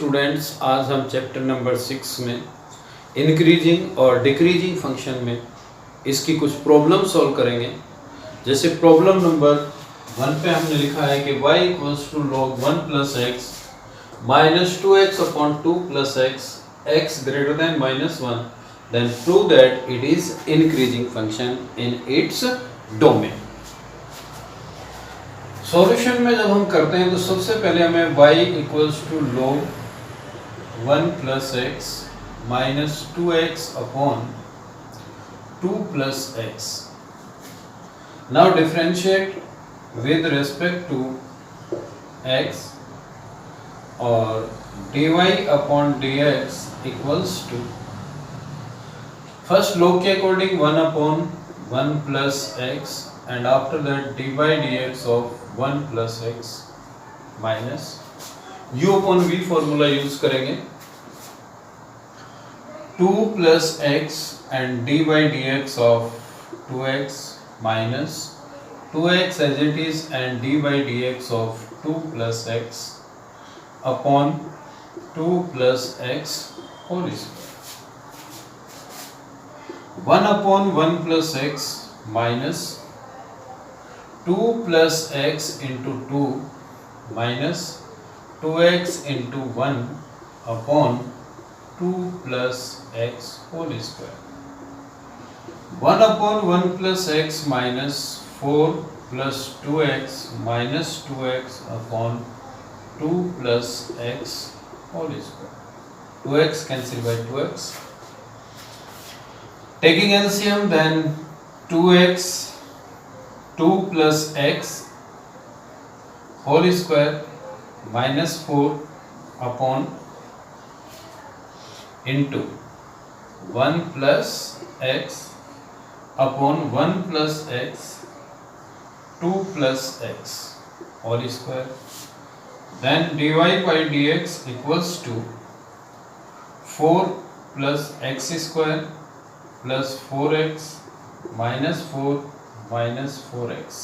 Students, आज हम chapter number 6 में इंक्रीजिंग और डिक्रीजिंग फंक्शन में इसकी कुछ प्रॉब्लम सॉल्व करेंगे। जैसे प्रॉब्लम नंबर 1 पे हमने लिखा है कि y equals to log 1 plus x minus 2x upon 2 plus x x greater than minus 1 then prove that it is increasing function in its domain. Solution में जब हम करते हैं तो सबसे पहले हमें y equals to log 1 plus x minus 2x upon 2 plus x. Now differentiate with respect to x और dy upon dx equals to first log के according 1 upon 1 plus x and after that dy dx of 1 plus x minus u upon v formula use करेंगे 2 plus x and dy dx of 2x minus 2x as it is and dy dx of 2 plus x upon 2 plus x whole square। 1 upon 1 plus x minus 2 plus x into 2 minus 2x into 1 upon 2 plus x whole square। 1 upon 1 plus x minus 4 plus 2x minus 2x upon 2 plus x whole square। 2x cancel by 2x। Taking LCM then 2x 2 plus x whole square minus 4 upon into 1 plus x upon 1 plus x 2 plus x whole square। Then dy by dx equals to 4 plus x square plus 4x minus 4 minus 4x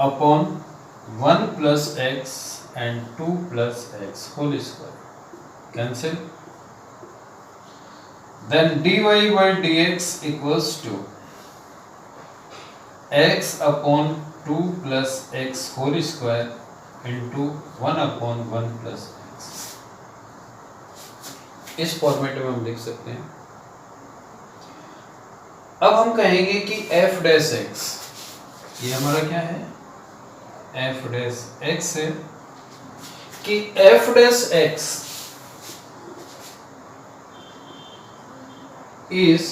upon 1 plus x and 2 plus x whole square cancel। Then dy by dx equals to x upon 2 plus x whole square into 1 upon 1 plus x। इस format में हम लिख सकते हैं। अब हम कहेंगे कि f डैश x, ये हमारा क्या है, f डैश x है कि f dash x is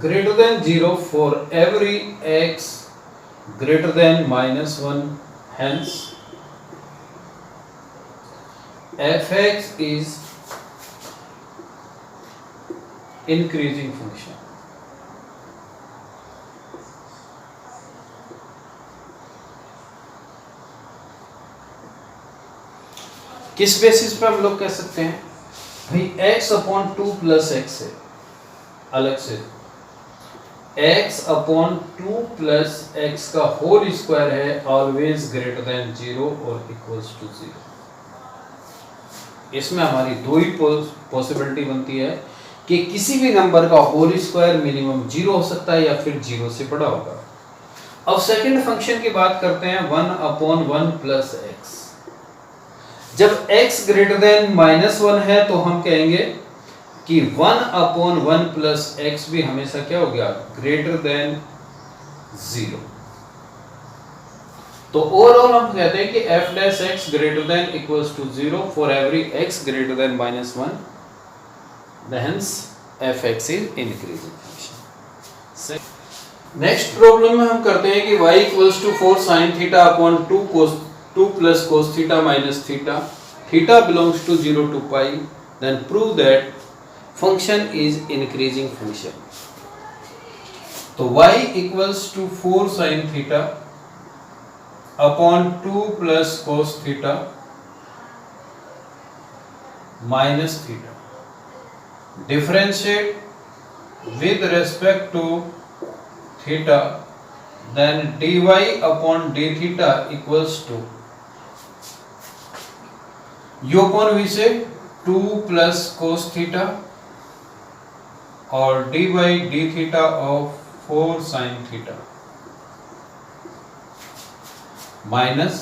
greater than 0 for every x greater than minus 1, hence fx is increasing function। किस बेसिस पे हम लोग कह सकते हैं भाई x अपॉन 2 प्लस एक्स है, अलग से x अपॉन 2 प्लस एक्स का होल स्क्वायर है ऑलवेज ग्रेटर देन 0 और इक्वल्स टू 0। इसमें हमारी दो ही पॉसिबिलिटी बनती है कि किसी भी नंबर का होल स्क्वायर मिनिमम 0 हो सकता है या फिर 0 से बड़ा होगा। अब सेकंड फंक्शन की बात करते हैं 1 अपॉन 1 प्लस एक्स। जब x ग्रेटर देन माइनस 1 है तो हम कहेंगे कि 1 अपॉन 1 प्लस एक्स भी हमेशा क्या हो गया, ग्रेटर देन 0। तो ओवरऑल हम कहते हैं कि f dash x greater than equals to 0 for every x greater than minus 1, hence fx is increasing function. Next problem में हम करते हैं कि y equals to 4 sin theta upon 2 plus cos theta minus theta, theta belongs to 0 to pi, then prove that function is increasing function। तो y equals to 4 sin theta upon 2 plus cos theta minus theta, differentiate with respect to theta, then dy upon d theta equals to u upon v से 2 plus cos theta और d by d theta of 4 sin theta minus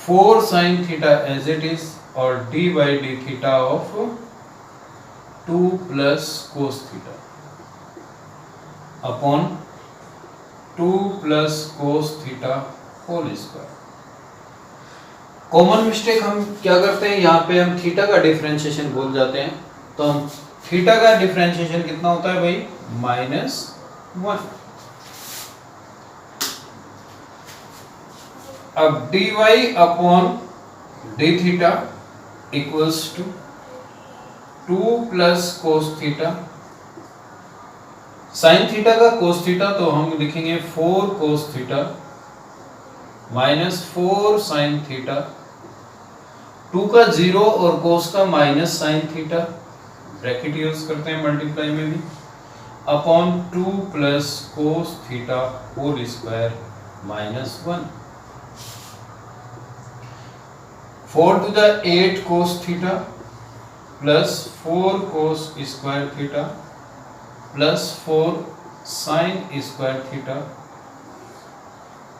4 sin theta as it is और d by d theta of 2 plus cos theta upon 2 plus cos theta whole square. Common mistake हम क्या करते हैं, यहाँ पे हम theta का डिफरेंशिएशन भूल जाते हैं, तो हम थीटा का डिफरेंशिएशन कितना होता है भाई, -1। अब dy upon d theta equals to 2 plus cos theta, sine theta का कोस थीटा तो हम लिखेंगे 4 cos theta minus 4 sine theta, 2 का 0 और कोस का minus sine theta, bracket use करते हैं मल्टीप्लाई में भी, upon 2 plus cos theta whole square -1। 4 to the 8 cos theta plus 4 cos square theta plus 4 sine square theta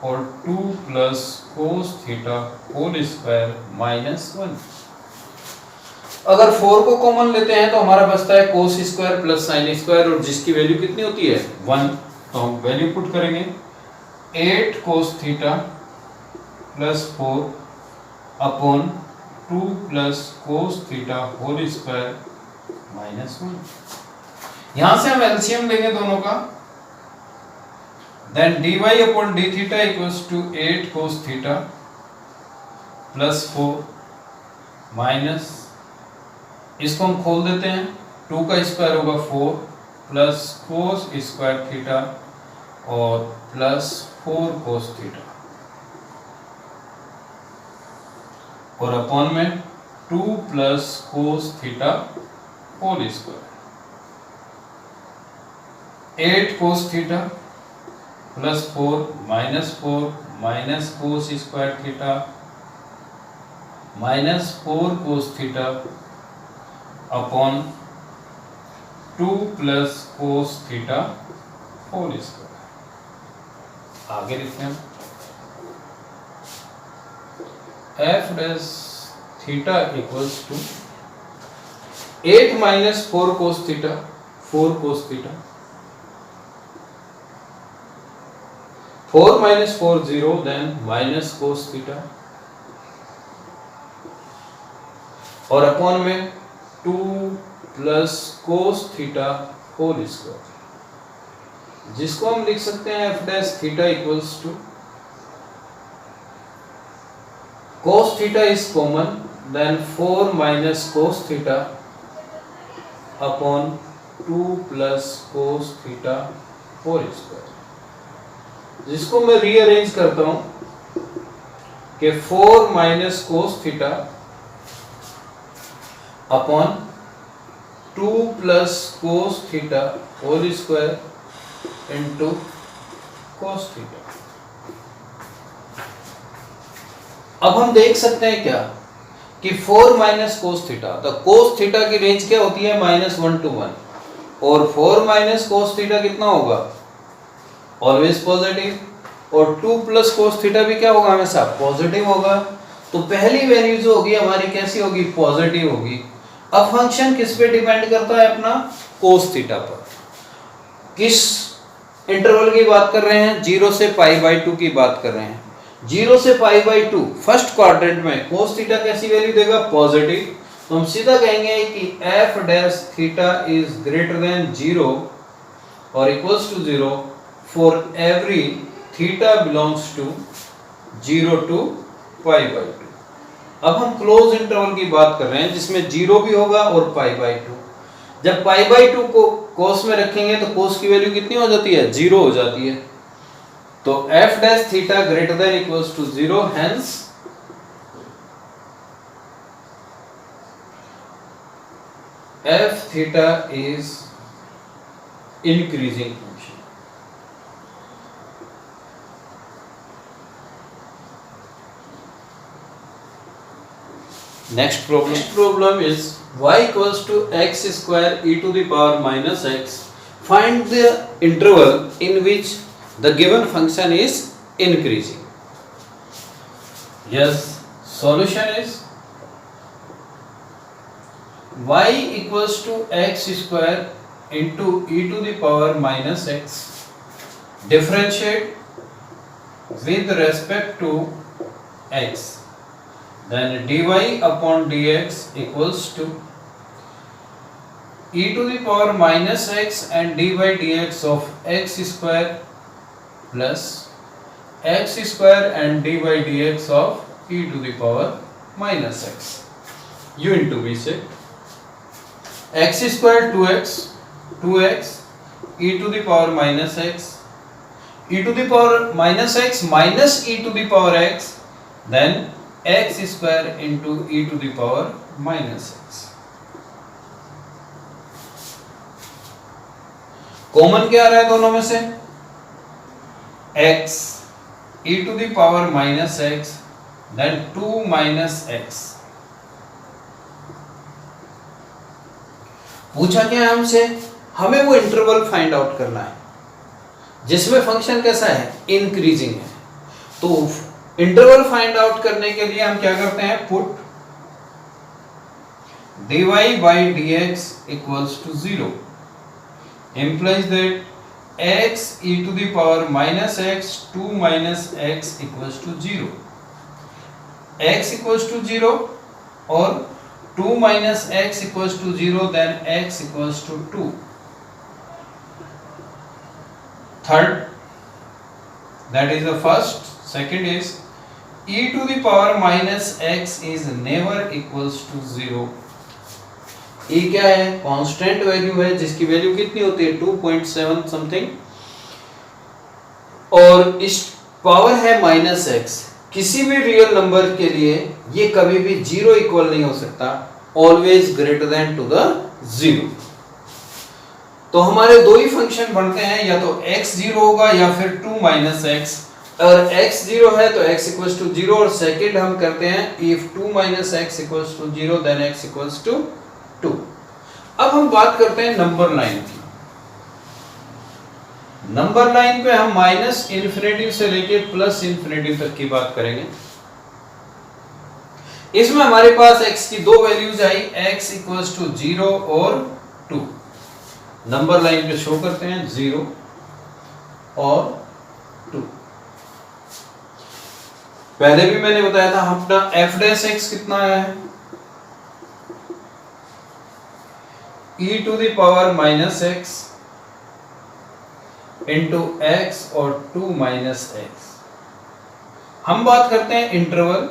और 2 plus cos theta whole square -1। अगर 4 को कॉमन लेते हैं तो हमारा बचता है cos square plus sine square, और जिसकी वैल्यू कितनी होती है 1, तो हम वैल्यू पुट करेंगे 8 cos theta plus 4 upon 2 plus cos theta whole square -1। यहां से हम एलसीएम लेंगे दोनों का, then dy upon d theta equals to 8 cos theta plus 4 minus, इसको हम खोल देते हैं, 2 का स्क्वायर होगा 4 प्लस cos स्क्वायर थीटा और प्लस 4 cos थीटा और अपॉन में 2 plus cos theta whole square, 8 cos theta plus 4 minus cos square theta minus 4 cos theta upon 2 plus cos theta whole square. आगे लिखते हैं f dash theta equals to 8 minus 4 cos theta, 4 cos theta, 4 minus 4 0, then minus cos theta और upon में 2 plus cos theta whole square, जिसको हम लिख सकते हैं f dash theta equals to cos theta is common, then 4 minus cos theta upon 2 plus cos theta whole square, जिसको मैं rearrange करता हूं कि 4 minus cos theta upon 2 plus cos theta whole square into cos theta. अब हम देख सकते हैं क्या कि 4 माइनस cos थीटा, तो cos थीटा की रेंज क्या होती है -1 to 1, और 4 माइनस cos थीटा कितना होगा, ऑलवेज पॉजिटिव, और 2 प्लस cos थीटा भी क्या होगा, हमेशा पॉजिटिव होगा। तो पहली वैल्यू जो होगी हमारी कैसी होगी, पॉजिटिव होगी। अब फंक्शन किस पे डिपेंड करता है, अपना cos थीटा पर। किस इंटरवल की बात कर रहे हैं, 0 से π/2 की बात कर रहे हैं। 0 से π/2 फर्स्ट क्वाड्रेंट में cos थीटा कैसी वैल्यू देगा, पॉजिटिव, तो हम सीधा कहेंगे कि f dash theta is greater than 0 और equals to 0 for every theta belongs to 0 to π/2। अब हम क्लोज इंटरवल की बात कर रहे हैं जिसमें 0 भी होगा और π/2। जब π/2 को cos में रखेंगे तो cos की वैल्यू कितनी हो जाती है, 0 हो जाती है। तो f dash theta greater than equals to 0, hence f theta is increasing function। Next problem is y equals to x square e to the power minus x. Find the interval in which the given function is increasing. Yes, solution is y equals to x square into e to the power minus x. Differentiate with respect to x. Then dy upon dx equals to e to the power minus x and dy dx of x square plus x square and dy dx of e to the power minus x. u into v से x square 2x e to the power minus x e to the power minus x minus e to the power x, then x square into e to the power minus x. Common क्या आ रहा है दोनों में से? x e to the power minus x, then 2 minus x. पूछा क्या है हमसे? हमें वो इंटरवल फाइंड आउट करना है जिसमें फंक्शन कैसा है? इंक्रीजिंग है. तो इंटरवल फाइंड आउट करने के लिए हम क्या करते हैं? Put dy by dx equals to 0 implies that x e to the power minus x 2 minus x equals to 0. x equals to 0 और 2 minus x equals to 0, then x equals to 2. Third, that is the first. Second is e to the power minus x is never equals to 0. e क्या है? Constant value है जिसकी value कितनी होती है? 2.7 something, और इस पावर है माइनस x. किसी भी रियल नंबर के लिए ये कभी भी 0 इक्वल नहीं हो सकता, always greater than to the 0. तो हमारे दो ही फंक्शन बनते हैं, या तो x 0 होगा या फिर 2 माइनस x. अगर x 0 है तो x इक्वल्स टू 0, और सेकंड हम करते हैं if 2 minus x equals to 0 then x equals to 2. अब हम बात करते हैं नंबर लाइन की. नंबर लाइन पे हम माइनस इन्फिनिटी से लेके प्लस इन्फिनिटी तक की बात करेंगे. इसमें हमारे पास x की दो वैल्यूज आई, x इक्वल्स टू 0 और 2. नंबर लाइन पे शो करते हैं 0 और 2. पहले भी मैंने बताया था अपना f डैश x कितना आया है? e to the power minus x into x और 2 माइनस x. हम बात करते हैं इंटरवल.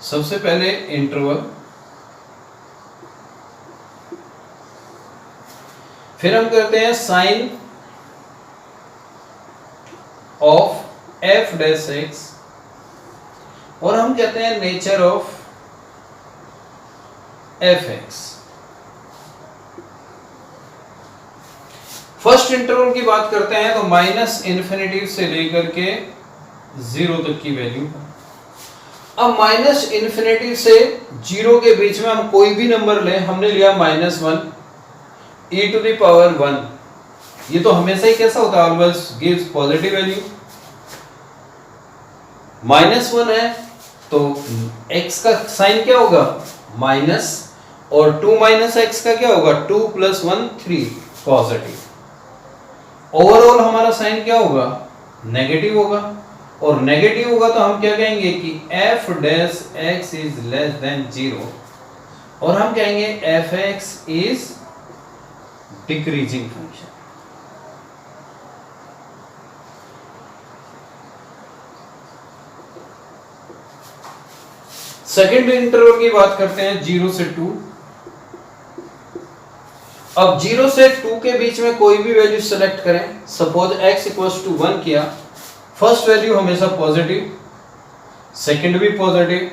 सबसे पहले इंटरवल, फिर हम करते हैं sine of f dash x, और हम कहते हैं nature of fx. First interval की बात करते हैं तो माइनस इन्फिनिटी से लेकर के 0 तक की वैल्यू. अब माइनस इन्फिनिटी से 0 के बीच में हम कोई भी नंबर लें. हमने लिया -1 e टू द पावर 1. ये तो हमेशा ही कैसा होता है? Always gives positive value. -1 है तो x का साइन क्या होगा? माइनस, और 2 माइनस x का क्या होगा? 2 प्लस 1 3 पॉजिटिव. ओवरऑल हमारा साइन क्या होगा? नेगेटिव होगा. और नेगेटिव होगा तो हम क्या कहेंगे कि f dash x is less than 0, और हम कहेंगे fx is decreasing function. Second interval की बात करते हैं 0 से 2. अब 0 से 2 के बीच में कोई भी वैल्यू सेलेक्ट करें. सपोज x इक्वल्स टू 1 किया. फर्स्ट वैल्यू हमेशा पॉजिटिव, सेकंड भी पॉजिटिव,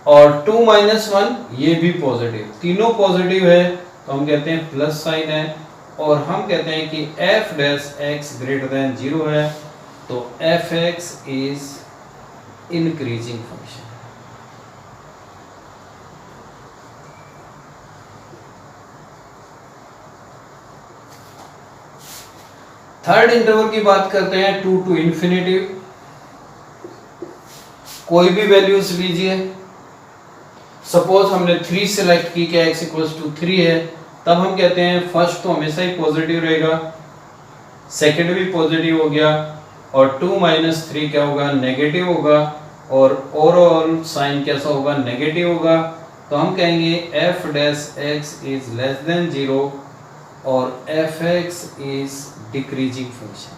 और 2 माइनस 1 ये भी पॉजिटिव. तीनों पॉजिटिव है तो हम कहते हैं प्लस साइन है, और हम कहते हैं कि F dash x greater than 0 है, तो F x is increasing function. Third interval की बात करते हैं, 2 to इंफिनिटी। कोई भी वैल्यूज लीजिए, सपोज हमने 3 सिलेक्ट की, क्या x इक्वल्स टू 3 है, तब हम कहते हैं फर्स्ट तो हमेशा ही पॉजिटिव रहेगा, सेकंड भी पॉजिटिव हो गया, और 2 माइनस 3 क्या होगा, नेगेटिव होगा, और ओवरऑल साइन कैसा होगा, नेगेटिव होगा। तो हम कहेंगे F dash x is less than 0 और F x is decreasing function.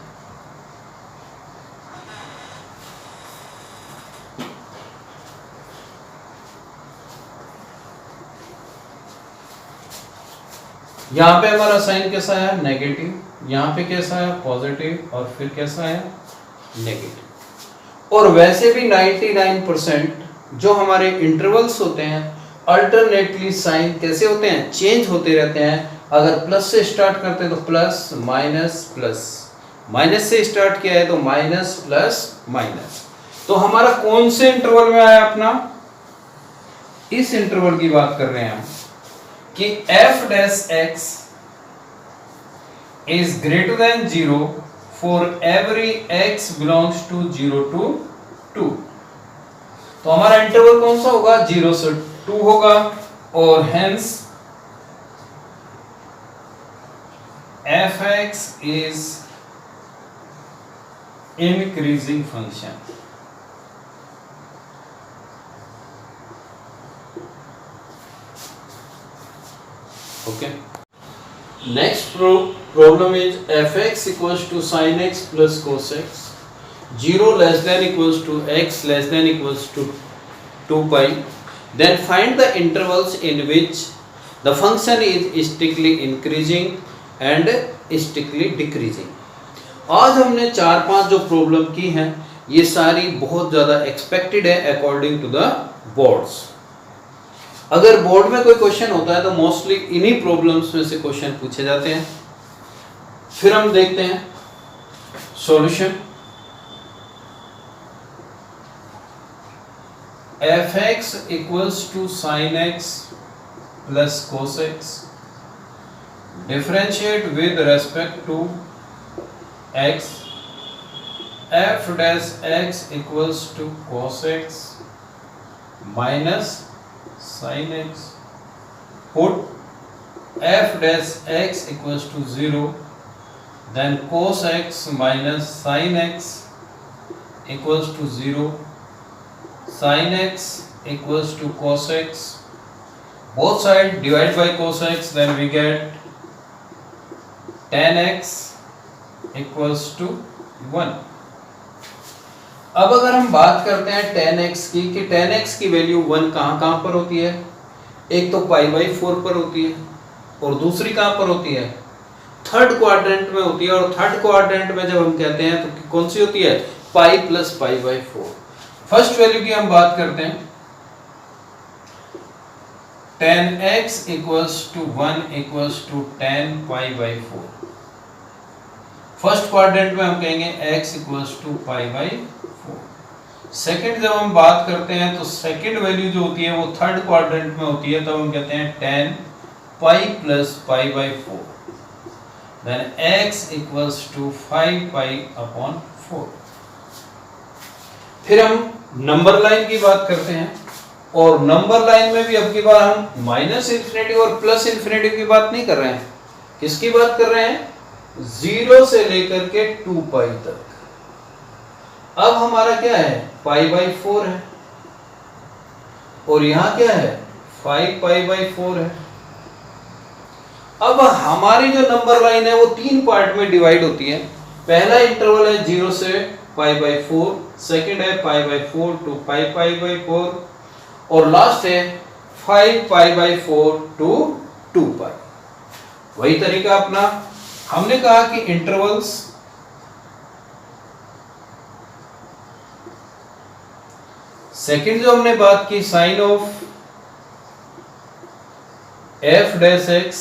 यहाँ पे हमारा साइन कैसा है, नेगेटिव, यहाँ पे कैसा है, पॉजिटिव, और फिर कैसा है, नेगेटिव। और वैसे भी 99% जो हमारे इंटरवल्स होते हैं अल्टरनेटली साइन कैसे होते हैं, चेंज होते रहते हैं। अगर प्लस से स्टार्ट करते हैं तो प्लस माइनस प्लस, माइनस से स्टार्ट किया है तो माइनस प्लस माइनस। तो हमारा कौन से इंटरवल में आया अपना, इस इंटरवल की बात कर रहे हैं हम कि f dash x is greater than 0 for every x belongs to 0 to 2। तो हमारा इंटरवल कौन सा होगा, 0 से 2 होगा, और hence f(x) is increasing function। Okay. Next problem is f(x) equals to sin x plus cos x, 0 less than equals to x less than equals to 2 pi, then find the intervals in which the function is strictly increasing and strictly decreasing। आज हमने 4-5 जो problem की हैं ये सारी बहुत ज़्यादा expected है अकॉर्डिंग टू द बोर्ड्स। अगर बोर्ड में कोई क्वेश्चन होता है तो मोस्टली इन्हीं प्रॉब्लम्स में से क्वेश्चन पूछे जाते हैं। फिर हम देखते हैं solution. f(x) equals to sin x plus cos x, differentiate with respect to x, f dash x equals to cos x minus sin x, put f dash x equals to 0, then cos x minus sin x equals to 0, sin x equals to cos x, both sides divide by cos x, then we get tan x equals to 1। अब अगर हम बात करते हैं tan x की कि tan x की value 1 कहाँ पर होती है, एक तो π/4 पर होती है और दूसरी कहाँ पर होती है, थर्ड क्वाड्रेंट में होती है। और थर्ड क्वाड्रेंट में जब हम कहते हैं तो कौन सी होती है, पाई प्लस π/4। फर्स्ट वैल्यू की हम बात करते हैं, tan x equals to 1 equals to tan π/4। First quadrant में हम कहेंगे x equals to π/4। सेकंड जब हम बात करते हैं तो सेकंड वैल्यू जो होती है वो थर्ड क्वाड्रेंट में होती है, तब हम कहते हैं tan π plus π/4, then x equals to 5π/4। फिर हम नंबर लाइन की बात करते हैं, और नंबर लाइन में भी अब की बार हम माइनस इंफिनिटी और प्लस इंफिनिटी की बात नहीं कर रहे हैं, किसकी बात कर रहे हैं, 0 से लेकर के 2 पाई तक। अब हमारा क्या है, π/4 है और यहाँ क्या है, 5π/4 है। अब हमारी जो नंबर लाइन है वो 3 पार्ट में डिवाइड होती है। पहला इंटरवल है 0 से π/4, सेकंड है π/4 to π/4, और लास्ट है 5π/4 to 2 पाई। वही तरीका अपना, हमने कहा कि इंटरवल्स सेकंड जो हमने बात की sine of f dash x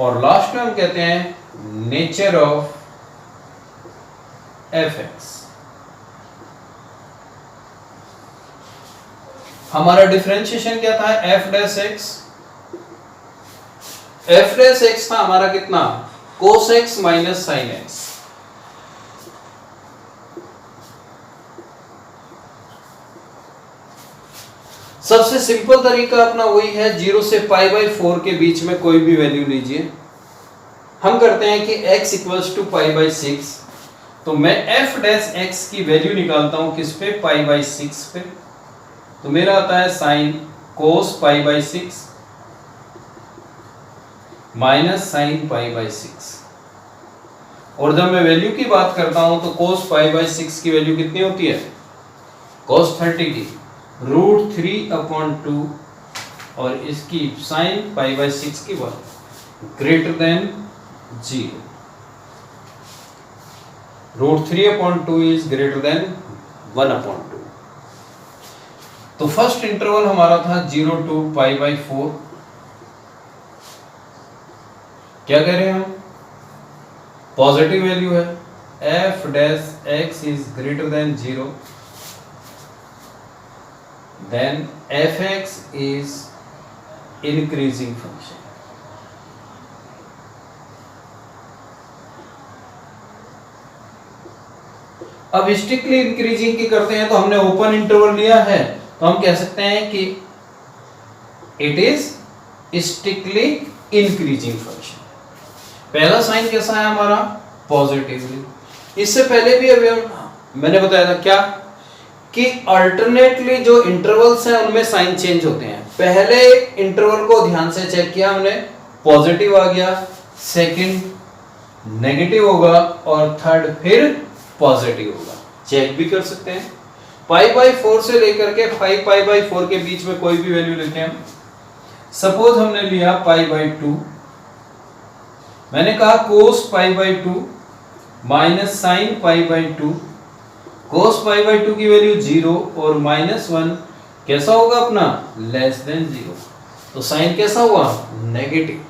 और लास्ट में हम कहते हैं नेचर ऑफ एफ एक्स। हमारा डिफरेंशिएशन क्या था? F dash x. F dash x था हमारा कितना? Cos x minus sine x. सबसे सिंपल तरीका अपना वही है, 0 से पाई बाई 4 के बीच में कोई भी वैल्यू लीजिए। हम करते हैं कि x equals to pi by 6, तो मैं f डैश x की वैल्यू निकालता हूं किस पे? पाई बाई 6 पे। तो मेरा आता है sine cos pi by 6 minus sine pi by 6। और जब मैं वैल्यू की बात करता हूं तो कोस पाई बाई 6 की वैल्यू कितनी होती है? कोस 30 की √3/2 और इसकी साइन पाई बाई 6 की value greater than 0। √3/2 is greater then 1/2। तो फर्स्ट इंटरवल हमारा था 0 to पाई बाई 4। क्या कह रहे हैं हम? पॉजिटिव वैल्यू है, f dash x is greater than 0, then fx is increasing function। अब स्ट्रिक्टली इंक्रीजिंग की करते हैं तो हमने ओपन इंटरवल लिया है, तो हम कह सकते हैं कि it is strictly increasing function. पहला साइन कैसा है हमारा? पॉजिटिवली। इससे पहले भी अभी मैंने बताया था क्या कि अल्टरनेटली जो इंटरवल्स हैं उनमें साइन चेंज होते हैं। पहले इंटरवल को ध्यान से चेक किया हमने, पॉजिटिव आ गया, सेकंड नेगेटिव होगा और थर्ड फिर पॉजिटिव होगा। चेक भी कर सकते हैं। पाई बाई 4 से लेकर के 5 पाई बाई 4 के बीच में कोई भी वैल्यू लेते हैं। सपोज हमने लिया पाई बाई 2, मैंने कहा cos pi by 2 minus sine pi by 2। Cos pi by 2 की वैल्यू 0 और -1 कैसा होगा अपना? Less than 0। तो साइन कैसा हुआ? नेगेटिव।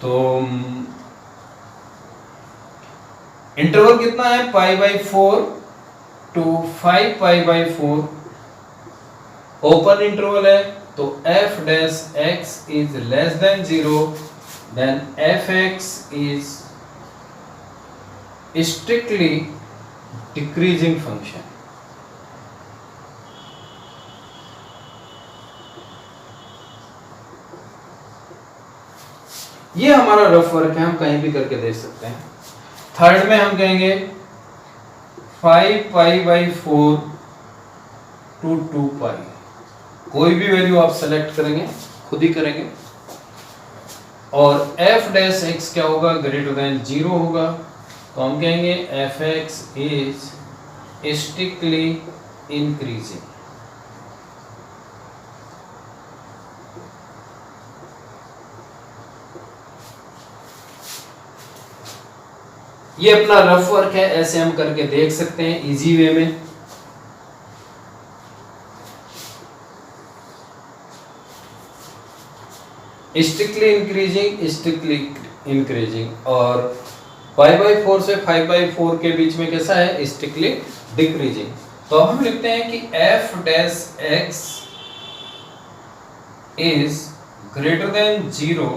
तो इंटरवल कितना है? Pi by 4 to 5 pi by 4 open interval है, तो f dash x is less than 0, then fx is strictly decreasing function. ये हमारा रफ वर्क है, हम कहीं भी करके देख सकते हैं। थर्ड में हम कहेंगे 5 पाई बाई 4 to 2 पाई। कोई भी वैल्यू आप सेलेक्ट करेंगे, खुद ही करेंगे। और f डैश x क्या होगा? ग्रेटर देन 0 होगा, तो हम कहेंगे fx इज स्ट्रिक्टली इंक्रीजिंग। ये अपना रफ वर्क है, ऐसे हम करके देख सकते हैं इजी वे में। Strictly increasing, strictly increasing. और पाई बाई 4 से 5 बाई 4 के बीच में कैसा है? Strictly decreasing. तो हम लिखते हैं कि f dash x is greater than 0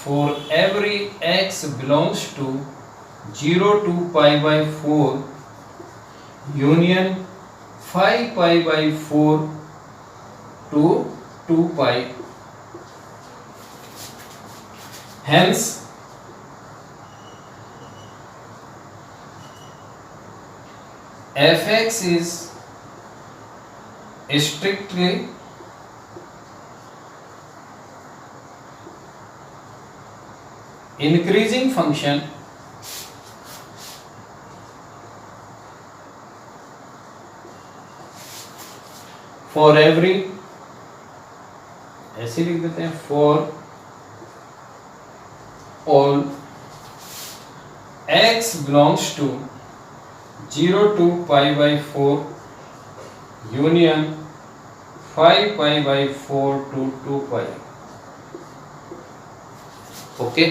for every x belongs to 0 to pi by 4 union 5 pi by 4 to 2 pi. Hence fx is strictly increasing function for every, ऐसे लिख देते हैं, for all x belongs to 0 to pi by 4 union 5 pi by 4 to 2 pi. Okay.